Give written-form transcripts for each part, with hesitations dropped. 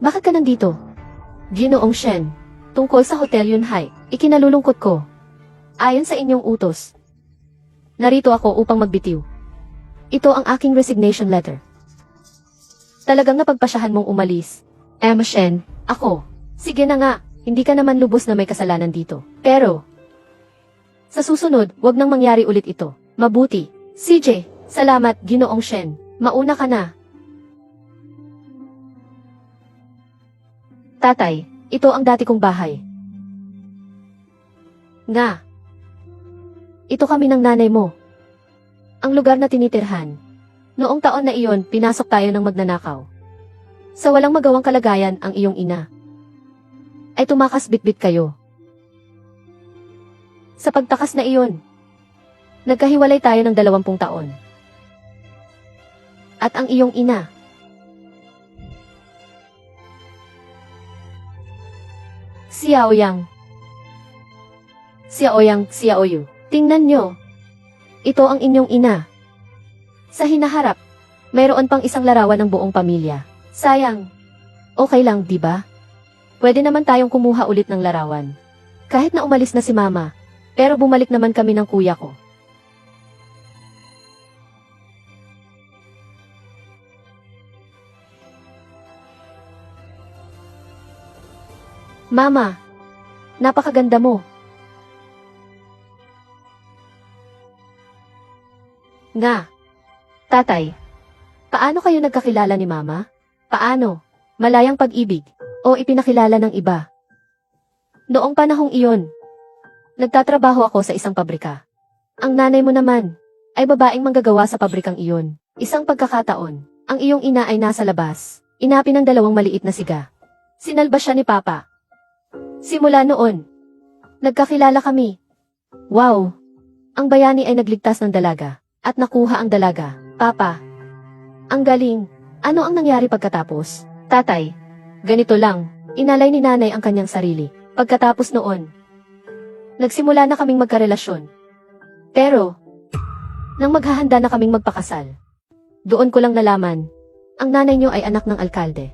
Bakit ka nandito? Ginoong Shen, tungkol sa Hotel Yunhai, ikinalulungkot ko. Ayon sa inyong utos, narito ako upang magbitiw. Ito ang aking resignation letter. Talagang napagpasyahan mong umalis. Emma Shen, ako. Sige na nga, hindi ka naman lubos na may kasalanan dito. Pero, sa susunod, wag nang mangyari ulit ito. Mabuti. CJ, salamat, Ginoong Shen. Mauna ka na. Tatay, ito ang dati kong bahay. Nga. Ito kami ng nanay mo. Ang lugar na tinitirhan. Noong taon na iyon, pinasok tayo ng magnanakaw. Sa walang magawang kalagayan ang iyong ina. Ay tumakas bitbit kayo. Sa pagtakas na iyon, nagkahiwalay tayo ng 20 taon. At ang iyong ina, Xiaoyu. Tingnan nyo. Ito ang inyong ina. Sa hinaharap, mayroon pang isang larawan ng buong pamilya. Sayang. Okay lang, di ba? Pwede naman tayong kumuha ulit ng larawan. Kahit na umalis na si mama, pero bumalik naman kami ng kuya ko. Mama, napakaganda mo. Nga. Tatay, paano kayo nagkakilala ni Mama? Paano? Malayang pag-ibig? O ipinakilala ng iba? Noong panahong iyon, nagtatrabaho ako sa isang pabrika. Ang nanay mo naman, ay babaeng manggagawa sa pabrikang iyon. Isang pagkakataon, ang iyong ina ay nasa labas. Inapi ng 2 maliit na siga. Sinalba siya ni Papa. Simula noon, nagkakilala kami. Wow! Ang bayani ay nagligtas ng dalaga, at nakuha ang dalaga. Papa, ang galing. Ano ang nangyari pagkatapos? Tatay, ganito lang, inalay ni nanay ang kanyang sarili. Pagkatapos noon, nagsimula na kaming magkarelasyon. Pero, nang maghahanda na kaming magpakasal, doon ko lang nalaman, ang nanay niyo ay anak ng alkalde.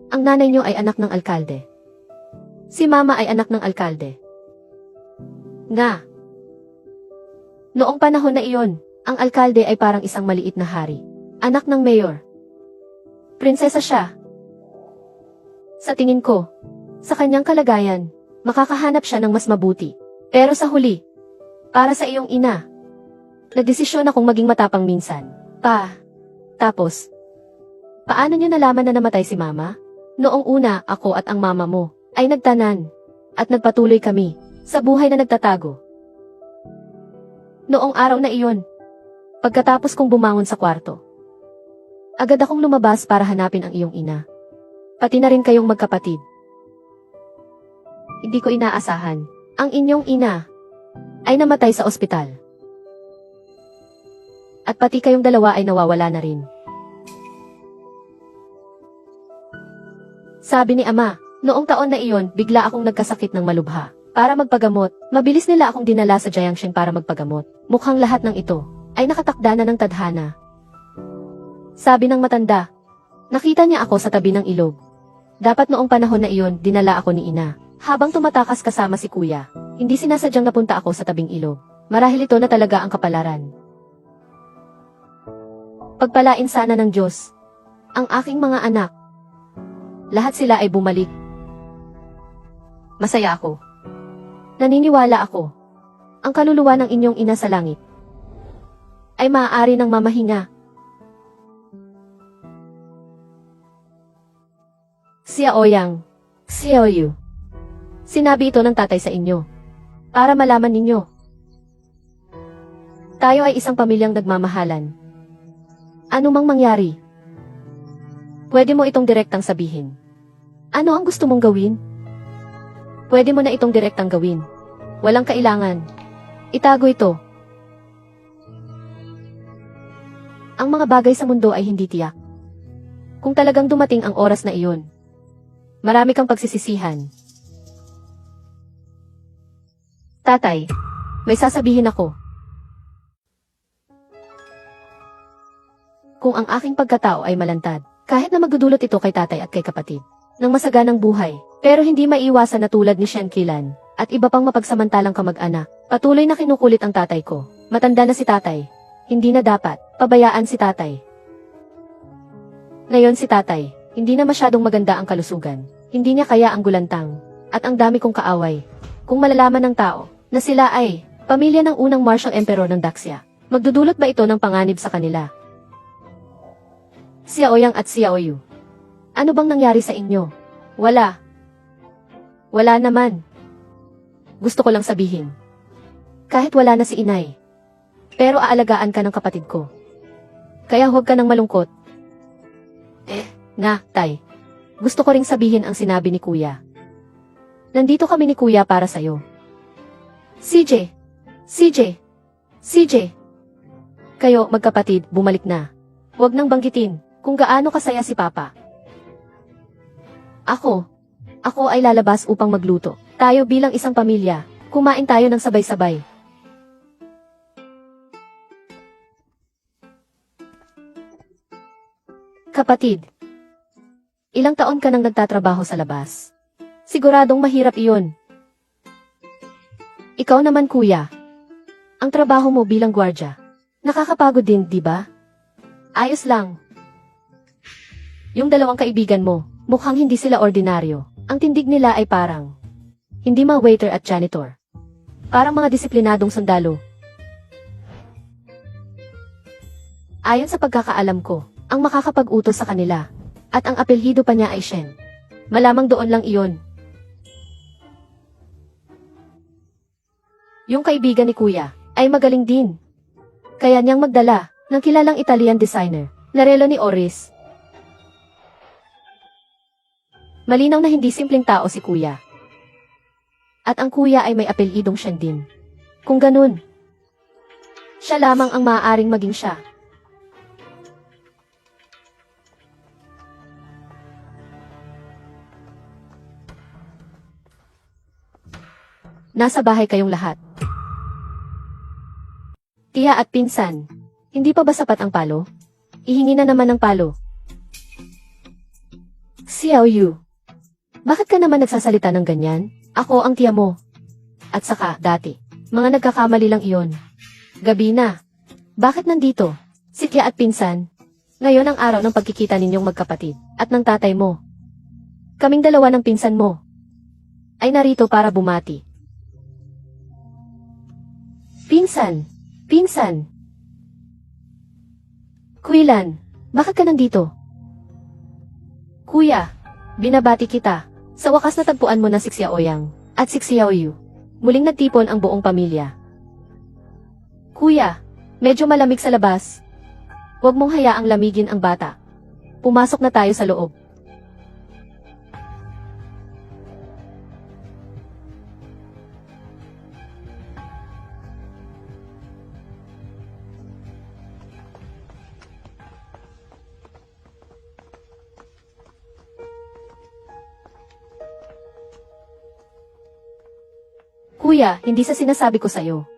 Ang nanay niyo ay anak ng alkalde. Si mama ay anak ng alkalde. Nga. Noong panahon na iyon, ang alkalde ay parang isang maliit na hari. Anak ng mayor. Prinsesa siya. Sa tingin ko, sa kanyang kalagayan, makakahanap siya ng mas mabuti. Pero sa huli, para sa iyong ina, nagdesisyon akong maging matapang minsan. Tapos, paano niyo nalaman na namatay si mama? Noong una, ako at ang mama mo ay nagtanan at nagpatuloy kami sa buhay na nagtatago. Noong araw na iyon, pagkatapos kong bumangon sa kwarto, agad akong lumabas para hanapin ang iyong ina. Pati na rin kayong magkapatid. Hindi ko inaasahan, ang inyong ina ay namatay sa ospital. At pati kayong dalawa ay nawawala na rin. Sabi ni Ama, noong taon na iyon, bigla akong nagkasakit ng malubha. Para magpagamot, mabilis nila akong dinala sa Jiangshan para magpagamot. Mukhang lahat ng ito ay nakatakda na ng tadhana. Sabi ng matanda, nakita niya ako sa tabi ng ilog. Dapat noong panahon na iyon, dinala ako ni Ina. Habang tumatakas kasama si Kuya, hindi sinasadyang napunta ako sa tabing ilog. Marahil ito na talaga ang kapalaran. Pagpalain sana ng Diyos ang aking mga anak. Lahat sila ay bumalik. Masaya ako. Naniniwala ako. Ang kaluluwa ng inyong ina sa langit ay maaari ng mamahinga. Xiaoyu. Sinabi ito ng tatay sa inyo para malaman ninyo. Tayo ay isang pamilyang nagmamahalan. Ano mang mangyari, pwede mo itong direktang sabihin. Ano ang gusto mong gawin? Pwede mo na itong direktang gawin. Walang kailangan. Itago ito. Ang mga bagay sa mundo ay hindi tiyak. Kung talagang dumating ang oras na iyon, marami kang pagsisisihan. Tatay, may sasabihin ako. Kung ang aking pagkatao ay malantad, Kahit na magdudulot ito kay tatay at kay kapatid ng masaganang buhay, pero hindi maiiwasan na tulad ni Shen Qilan at iba pang mapagsamantalang kamag-anak, patuloy na kinukulit ang tatay ko. Matanda na si tatay. Hindi na dapat pabayaan si tatay. Ngayon si tatay, hindi na masyadong maganda ang kalusugan. Hindi niya kaya ang gulantang at ang dami kong kaaway. Kung malalaman ng tao na sila ay pamilya ng unang martial emperor ng Daxia, magdudulot ba ito ng panganib sa kanila? Xiao Yang at Xiao Yu, ano bang nangyari sa inyo? Wala. Wala naman. Gusto ko lang sabihin. Kahit wala na si inay, pero aalagaan ka ng kapatid ko. Kaya huwag ka nang malungkot. Tay. Gusto ko ring sabihin ang sinabi ni Kuya. Nandito kami ni Kuya para sa'yo. CJ. Kayo, magkapatid, bumalik na. Huwag nang banggitin kung gaano kasaya si Papa. Ako ay lalabas upang magluto. Tayo bilang isang pamilya, kumain tayo ng sabay-sabay. Kapatid, ilang taon ka nang nagtatrabaho sa labas? Siguradong mahirap iyon. Ikaw naman kuya, ang trabaho mo bilang gwardya, nakakapagod din, di ba? Ayos lang. Yung dalawang kaibigan mo, mukhang hindi sila ordinaryo. Ang tindig nila ay parang hindi mga waiter at janitor. Parang mga disiplinadong sundalo. Ayon sa pagkakaalam ko, ang makakapag-utos sa kanila, at ang apelyido pa niya ay Shen. Malamang doon lang iyon. Yung kaibigan ni Kuya, ay magaling din. Kaya niyang magdala ng kilalang Italian designer, na relo ni Oris. Malinaw na hindi simpleng tao si Kuya. At ang Kuya ay may apelyidong Shen din. Kung ganun, siya lamang ang maaaring maging siya. Nasa bahay kayong lahat. Tiya at pinsan, hindi pa ba sapat ang palo? Ihingi na naman ng palo. Xiao Yu, bakit ka naman nagsasalita ng ganyan? Ako ang tiya mo. At saka, dati, mga nagkakamali lang iyon. Gabi na. Bakit nandito? Si tiya at pinsan. Ngayon ang araw ng pagkikita ninyong magkapatid, at ng tatay mo. Kaming dalawa ng pinsan mo ay narito para bumati. Pinsan. Qilan, bakit ka nandito? Kuya, binabati kita. Sa wakas natagpuan mo na si Xiao Yang at si Xiao Yu. Muling nagtipon ang buong pamilya. Kuya, medyo malamig sa labas. Huwag mong hayaang lamigin ang bata. Pumasok na tayo sa loob. Kuya, hindi sa sinasabi ko sa'yo.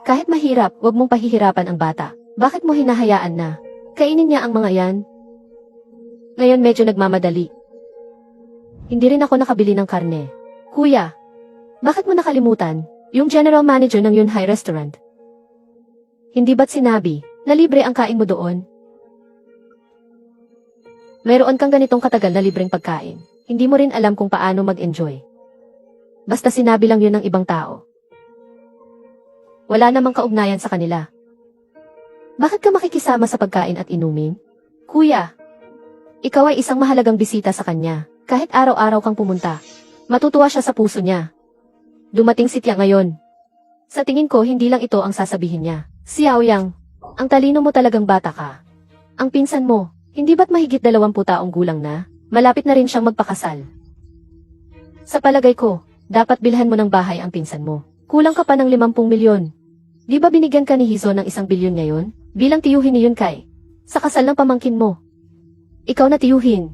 Kahit mahirap, huwag mong pahihirapan ang bata. Bakit mo hinahayaan na kainin niya ang mga yan? Ngayon medyo nagmamadali. Hindi rin ako nakabili ng karne. Kuya, bakit mo nakalimutan yung general manager ng Yunhai Restaurant? Hindi ba't sinabi na libre ang kain mo doon? Mayroon kang ganitong katagal na libreng pagkain. Hindi mo rin alam kung paano mag-enjoy. Basta sinabi lang yun ng ibang tao. Wala namang kaugnayan sa kanila. Bakit ka makikisama sa pagkain at inumin? Kuya, ikaw ay isang mahalagang bisita sa kanya. Kahit araw-araw kang pumunta, matutuwa siya sa puso niya. Dumating si Tia ngayon. Sa tingin ko hindi lang ito ang sasabihin niya. Xiao Yang, ang talino mo talagang bata ka. Ang pinsan mo, hindi ba't mahigit 20 taong gulang na? Malapit na rin siyang magpakasal. Sa palagay ko, dapat bilhan mo ng bahay ang pinsan mo. Kulang ka pa ng 50 milyon. Di ba binigyan ka ni Hizo ng 1 bilyon ngayon? Bilang tiyuhin ni Yunkai. Sa kasal ng pamangkin mo. Ikaw na tiyuhin.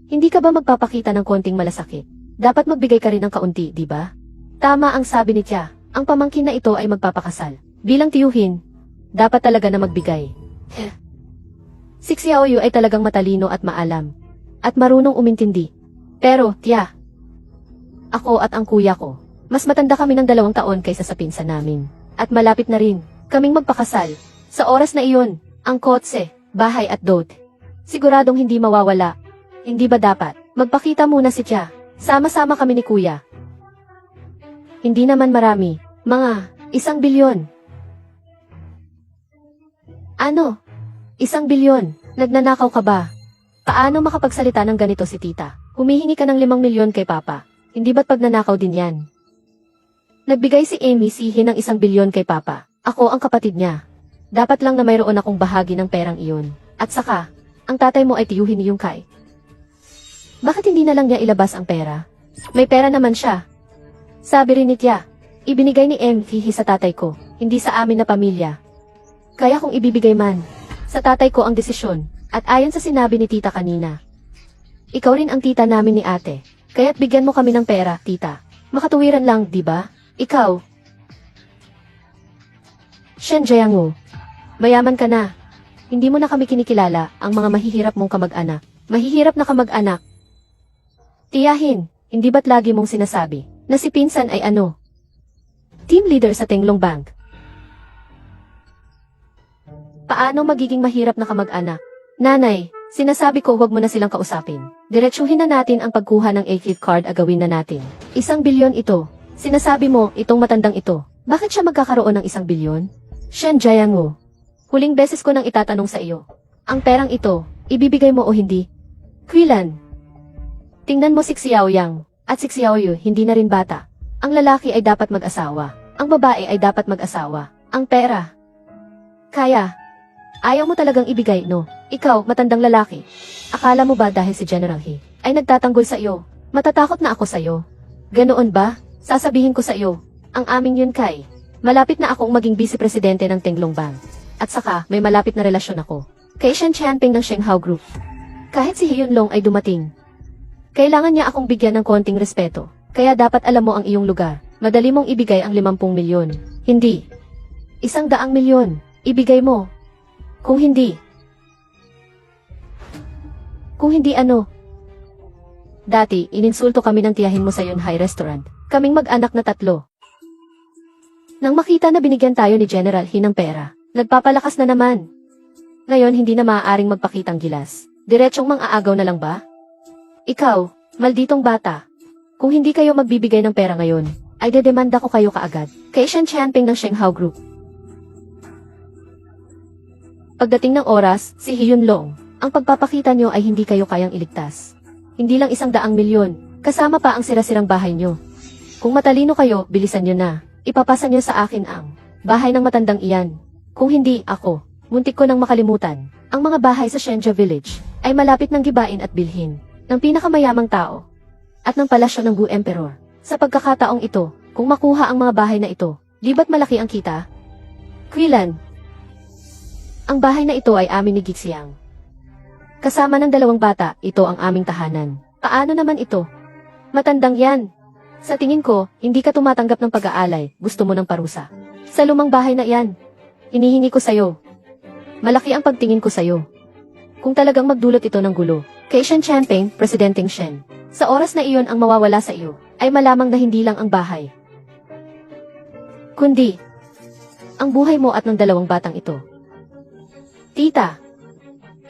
Hindi ka ba magpapakita ng konting malasakit? Dapat magbigay ka rin ng kaunti, di ba? Tama ang sabi ni Tia. Ang pamangkin na ito ay magpapakasal. Bilang tiyuhin, dapat talaga na magbigay. Si Xiaoyu ay talagang matalino at maalam. At marunong umintindi. Pero, tiya, ako at ang kuya ko, mas matanda kami ng 2 taon kaysa sa pinsan namin. At malapit na rin kaming magpakasal. Sa oras na iyon, ang kotse, bahay at dot, siguradong hindi mawawala. Hindi ba dapat magpakita muna si tiya? Sama-sama kami ni kuya. Hindi naman marami, mga 1 bilyon. Ano? 1 bilyon? Nagnanakaw ka ba? Paano makapagsalita ng ganito si tita? Humihingi ka ng 5 milyon kay papa. Hindi ba't pagnanakaw din yan? Nagbigay si Amy sihin ng 1 bilyon kay papa. Ako ang kapatid niya. Dapat lang na mayroon akong bahagi ng perang iyon. At saka, ang tatay mo ay tiyuhin ni Yungkay. Bakit hindi na lang niya ilabas ang pera? May pera naman siya. Sabi rin ni Tia, ibinigay ni Amy sa tatay ko, hindi sa amin na pamilya. Kaya kung ibibigay man, sa tatay ko ang desisyon, at ayon sa sinabi ni tita kanina. Ikaw rin ang tita namin ni ate, kaya't bigyan mo kami ng pera, tita. Makatuwiran lang, di ba? Ikaw. Shen Jiangwu, mayaman ka na. Hindi mo na kami kinikilala, ang mga mahihirap mong kamag-anak. Mahihirap na kamag-anak. Tiyahin, hindi ba't lagi mong sinasabi, na si pinsan ay ano? Team leader sa Tenglong Bank. Paano magiging mahirap na kamag-anak? Nanay, sinasabi ko huwag mo na silang kausapin. Diretsuhin na natin ang pagkuha ng A-Kid card agawin na natin. 1 bilyon ito. Sinasabi mo, itong matandang ito. Bakit siya magkakaroon ng 1 bilyon? Shen Jiangwu, huling beses ko nang itatanong sa iyo. Ang perang ito, ibibigay mo o hindi? Quilan, tingnan mo si Xiaoyang, at si Xiaoyu hindi na rin bata. Ang lalaki ay dapat mag-asawa. Ang babae ay dapat mag-asawa. Ang pera. Kaya. Ayaw mo talagang ibigay, no? Ikaw, matandang lalaki. Akala mo ba dahil si General He ay nagtatanggol sa iyo? Matatakot na ako sa iyo. Ganoon ba? Sasabihin ko sa iyo, ang aming Yungkay. Malapit na akong maging vice-presidente ng Tenglong Bank. At saka, may malapit na relasyon ako kay Shen Qianping ng Shenghao Group. Kahit si Hyun Long ay dumating, kailangan niya akong bigyan ng konting respeto. Kaya dapat alam mo ang iyong lugar. Madali mong ibigay ang 50 milyon. Hindi. 100 milyon. Ibigay mo. Kung hindi ano? Dati, ininsulto kami ng tiyahin mo sa Yunhai Restaurant. Kaming mag-anak na 3. Nang makita na binigyan tayo ni General He ng pera, nagpapalakas na naman. Ngayon hindi na maaaring magpakitang gilas. Diretsong mang-aagaw na lang ba? Ikaw, malditong bata. Kung hindi kayo magbibigay ng pera ngayon, ay dedemanda ko kayo kaagad. Kay Shen Qianping ng Shenghao Group. Pagdating ng oras, si Hyun Long, ang pagpapakita nyo ay hindi kayo kayang iligtas. Hindi lang 100 milyon, kasama pa ang sira-sirang bahay nyo. Kung matalino kayo, bilisan nyo na. Ipapasa nyo sa akin ang bahay ng matandang iyan. Kung hindi, ako, muntik ko nang makalimutan. Ang mga bahay sa Shenja Village ay malapit ng gibain at bilhin ng pinakamayamang tao at ng palasyo ng Gu Emperor. Sa pagkakataong ito, kung makuha ang mga bahay na ito, di ba't malaki ang kita? Quilan, ang bahay na ito ay amin ni Gixiang. Kasama ng 2 bata, ito ang aming tahanan. Paano naman ito? Matandang yan. Sa tingin ko, hindi ka tumatanggap ng pag-aalay, gusto mo ng parusa. Sa lumang bahay na yan, hinihingi ko sa'yo. Malaki ang pagtingin ko sa'yo. Kung talagang magdulot ito ng gulo, kay Shen Qianping, Presidenteng Shen, sa oras na iyon ang mawawala sa iyo, ay malamang na hindi lang ang bahay, kundi ang buhay mo at ng 2 batang ito. Tita,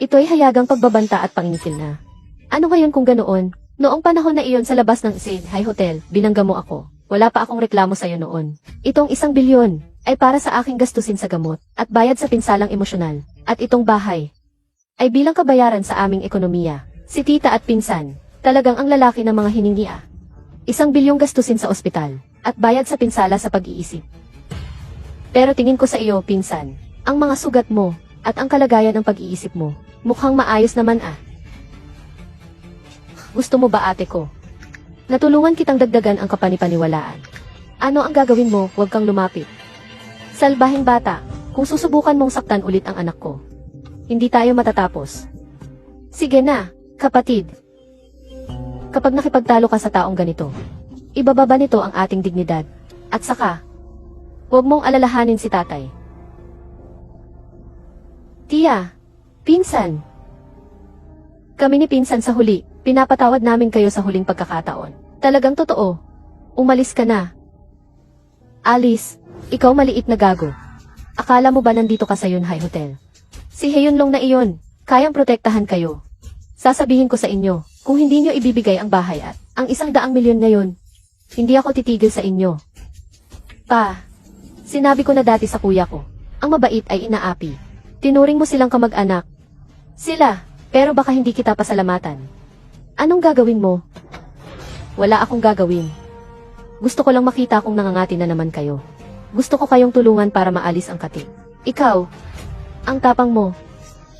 ito'y hayagang pagbabanta at pangingitil na. Ano ngayon kung ganoon? Noong panahon na iyon sa labas ng High Hotel, binangga mo ako. Wala pa akong reklamo sa'yo noon. Itong 1 bilyon ay para sa aking gastusin sa gamot at bayad sa pinsalang emosyonal. At itong bahay ay bilang kabayaran sa aming ekonomiya. Si tita at pinsan, talagang ang lalaki ng mga hiningi. 1 bilyong gastusin sa ospital at bayad sa pinsala sa pag-iisip. Pero tingin ko sa iyo, pinsan, ang mga sugat mo at ang kalagayan ng pag-iisip mo, mukhang maayos naman Gusto mo ba ate ko? Natulungan kitang dagdagan ang kapanipaniwalaan. Ano ang gagawin mo, huwag kang lumapit. Salbahing bata, kung susubukan mong saktan ulit ang anak ko, hindi tayo matatapos. Sige na, kapatid. Kapag nakipagtalo ka sa taong ganito, ibababa nito ang ating dignidad. At saka, huwag mong alalahanin si tatay. Tia, Pinsan. Kami ni Pinsan sa huli, pinapatawad namin kayo sa huling pagkakataon. Talagang totoo. Umalis ka na. Alice, ikaw maliit na gago. Akala mo ba nandito ka sa Yunhai Hotel? Si Hyunlong na iyon, kayang protektahan kayo. Sasabihin ko sa inyo, kung hindi nyo ibibigay ang bahay at ang 100 milyon ngayon, hindi ako titigil sa inyo. Pa, sinabi ko na dati sa kuya ko, ang mabait ay inaapi. Tinuring mo silang kamag-anak. Sila, pero baka hindi kita pasalamatan. Anong gagawin mo? Wala akong gagawin. Gusto ko lang makita kung nangangati na naman kayo. Gusto ko kayong tulungan para maalis ang kati. Ikaw, ang tapang mo.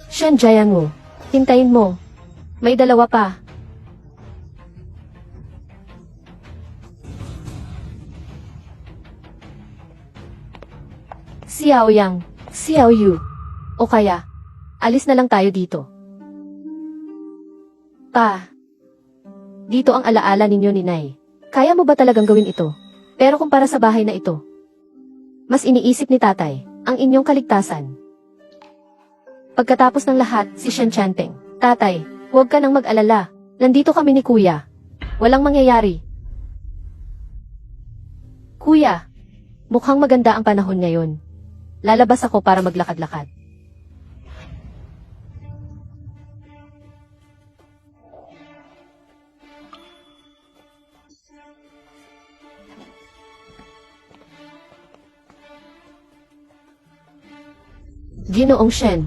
Shen Jiang mo. Hintayin mo. May dalawa pa. Xiao Yang, Xiao Yu. O kaya, alis na lang tayo dito. Pa. Dito ang alaala ninyo ni Nay. Kaya mo ba talagang gawin ito? Pero kung para sa bahay na ito, mas iniisip ni tatay ang inyong kaligtasan. Pagkatapos ng lahat, si Shen Chanping, tatay, huwag ka nang mag-alala. Nandito kami ni kuya. Walang mangyayari. Kuya, mukhang maganda ang panahon ngayon. Lalabas ako para maglakad-lakad. Ginoong Shen,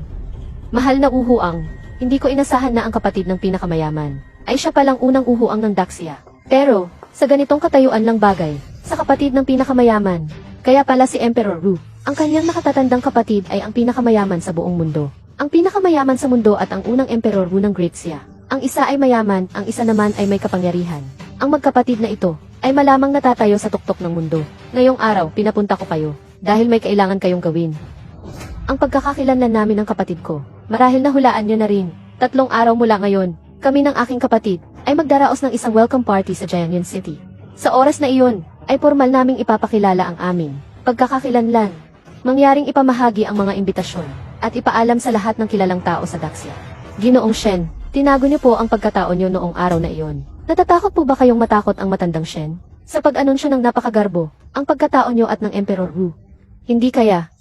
mahal na uhuang, hindi ko inasahan na ang kapatid ng pinakamayaman ay siya palang unang uhuang ng Daxia. Pero, sa ganitong katayuan lang bagay, sa kapatid ng pinakamayaman, kaya pala si Emperor Wu, ang kanyang nakatatandang kapatid ay ang pinakamayaman sa buong mundo. Ang pinakamayaman sa mundo at ang unang Emperor Wu ng Great Xia. Ang isa ay mayaman, ang isa naman ay may kapangyarihan. Ang magkapatid na ito ay malamang natatayo sa tuktok ng mundo. Ngayong araw, pinapunta ko kayo dahil may kailangan kayong gawin. Ang pagkakakilanlan namin ng kapatid ko, marahil nahulaan niyo na rin. 3 araw mula ngayon, kami ng aking kapatid ay magdaraos ng isang welcome party sa Jiangyan City. Sa oras na iyon, ay formal naming ipapakilala ang aming pagkakakilanlan. Mangyaring ipamahagi ang mga imbitasyon at ipaalam sa lahat ng kilalang tao sa Daxia. Ginoong Shen, tinago niyo po ang pagkataon niyo noong araw na iyon. Natatakot po ba kayong matakot ang matandang Shen? Sa pag-anunsyo ng napakagarbo, ang pagkataon niyo at ng Emperor Wu. Hindi kaya?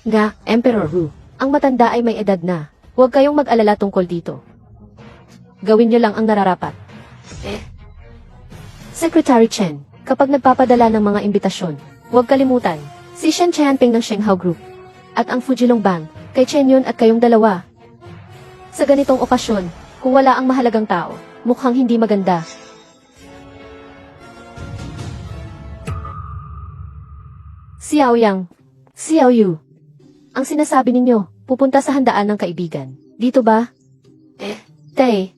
Nga, Emperor Wu, ang matanda ay may edad na. Huwag kayong mag-alala tungkol dito. Gawin niyo lang ang nararapat. Secretary Chen, kapag nagpapadala ng mga imbitasyon, huwag kalimutan, si Shen Chanping ng Shenghao Group, at ang Fujilong Bank, kay Chen Yun at kayong dalawa. Sa ganitong okasyon, kung wala ang mahalagang tao, mukhang hindi maganda. Xiao Yang, Xiao Yu, ang sinasabi ninyo, pupunta sa handaan ng kaibigan. Dito ba? Tay,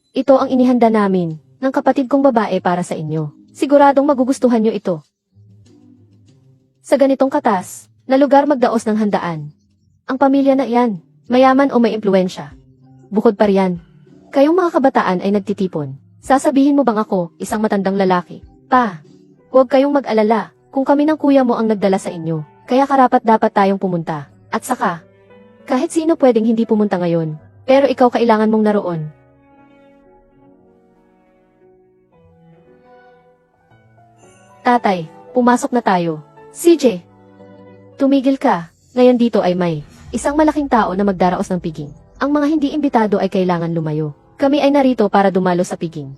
ito ang inihanda namin, ng kapatid kong babae para sa inyo. Siguradong magugustuhan nyo ito. Sa ganitong katas, na lugar magdaos ng handaan. Ang pamilya na iyan, mayaman o may impluensya. Bukod pa riyan, kayong mga kabataan ay nagtitipon. Sasabihin mo bang ako, isang matandang lalaki? Pa, huwag kayong mag-alala, kung kami ng kuya mo ang nagdala sa inyo, kaya karapat dapat tayong pumunta. At saka, kahit sino pwedeng hindi pumunta ngayon, pero ikaw kailangan mong naroon. Tatay, pumasok na tayo. CJ, tumigil ka. Ngayon dito ay may isang malaking tao na magdaraos ng piging. Ang mga hindi imbitado ay kailangan lumayo. Kami ay narito para dumalo sa piging.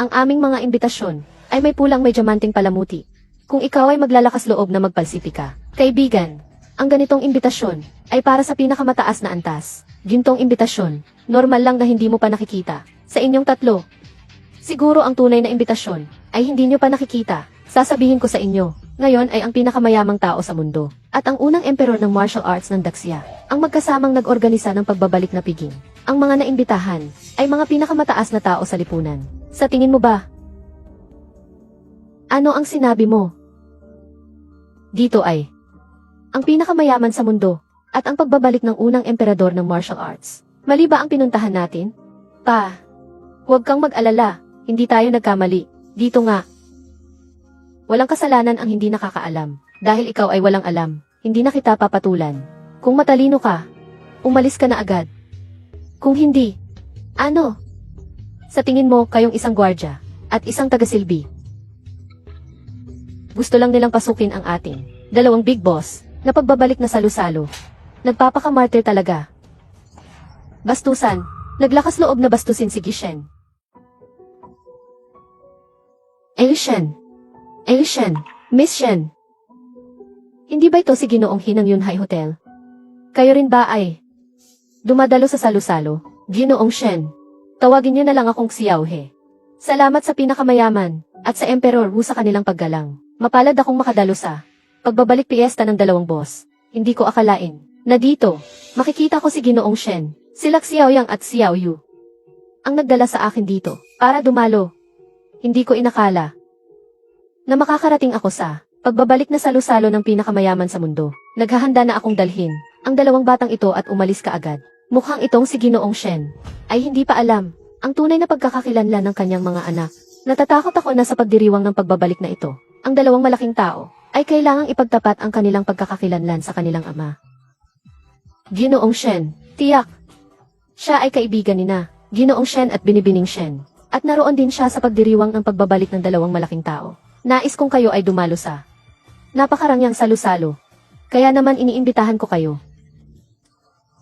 Ang aming mga imbitasyon ay may pulang may diamanting palamuti. Kung ikaw ay maglalakas loob na magpalsipika, kaibigan, ang ganitong imbitasyon ay para sa pinakamataas na antas. Gintong imbitasyon, normal lang na hindi mo pa nakikita. Sa inyong tatlo, siguro ang tunay na imbitasyon ay hindi nyo pa nakikita. Sasabihin ko sa inyo, ngayon ay ang pinakamayamang tao sa mundo, at ang unang emperor ng martial arts ng Daxia, ang magkasamang nag-organisa ng pagbabalik na piging. Ang mga naimbitahan ay mga pinakamataas na tao sa lipunan. Sa tingin mo ba? Ano ang sinabi mo? Dito ay ang pinakamayaman sa mundo, at ang pagbabalik ng unang emperador ng martial arts. Mali ba ang pinuntahan natin? Pa, huwag kang mag-alala, hindi tayo nagkamali. Dito nga. Walang kasalanan ang hindi nakakaalam, dahil ikaw ay walang alam, hindi na kita papatulan. Kung matalino ka, Umalis ka na agad. Kung hindi, ano? Sa tingin mo, kayong isang gwardya at isang tagasilbi. Gusto lang nilang pasukin ang ating dalawang big boss na pagbabalik na salo-salo. Nagpapakamartir talaga. Bastusan. Naglakas loob na bastusin si Gishen. Shen. Shen. Miss Shen. Hindi ba ito si Ginoong Hinang Yunhai Hotel? Kayo rin ba ay dumadalo sa salo-salo? Ginoong Shen. Tawagin niyo na lang akong Xiao He. Salamat sa pinakamayaman at sa Emperor Wu sa kanilang paggalang. Mapalad akong makadalo sa pagbabalik piyesta ng dalawang boss. Hindi ko akalain na dito makikita ko si Ginoong Shen, sila Xiao Yang at Xiao Yu. Ang nagdala sa akin dito para dumalo. Hindi ko inakala na makakarating ako sa pagbabalik na salo-salo ng pinakamayaman sa mundo. Naghahanda na akong dalhin ang dalawang batang ito at umalis ka agad. Mukhang itong si Ginoong Shen ay hindi pa alam ang tunay na pagkakakilanlan ng kanyang mga anak. Natatakot ako na sa pagdiriwang ng pagbabalik na ito, ang dalawang malaking tao ay kailangang ipagtapat ang kanilang pagkakakilanlan sa kanilang ama. Ginoong Shen, tiyak. Siya ay kaibigan ni na Ginoong Shen at Binibining Shen. At naroon din siya sa pagdiriwang ng pagbabalik ng dalawang malaking tao. Nais kong kayo ay dumalo sa napakarangyang salo-salo. Kaya naman iniimbitahan ko kayo.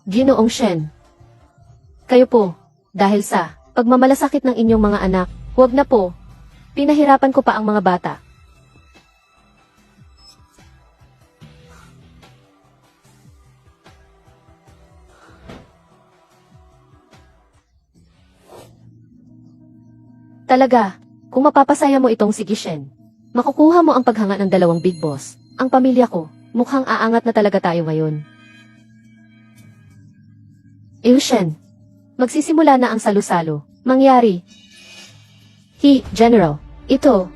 Ginoong Shen. Kayo po, dahil sa pagmamalasakit ng inyong mga anak, huwag na po. Pinahirapan ko pa ang mga bata. Talaga, kung mapapasaya mo itong si Gishen, makukuha mo ang paghanga ng dalawang big boss. Ang pamilya ko, mukhang aangat na talaga tayo ngayon. Shen, magsisimula na ang salo-salo. Mangyari. General, ito.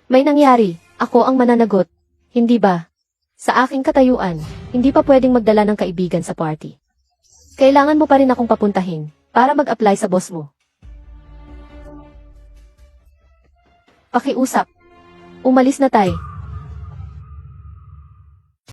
May nangyari, ako ang mananagot. Hindi ba? Sa aking katayuan, hindi pa pwedeng magdala ng kaibigan sa party. Kailangan mo pa rin akong papuntahin para mag-apply sa boss mo. Pakiusap. Umalis na tayo.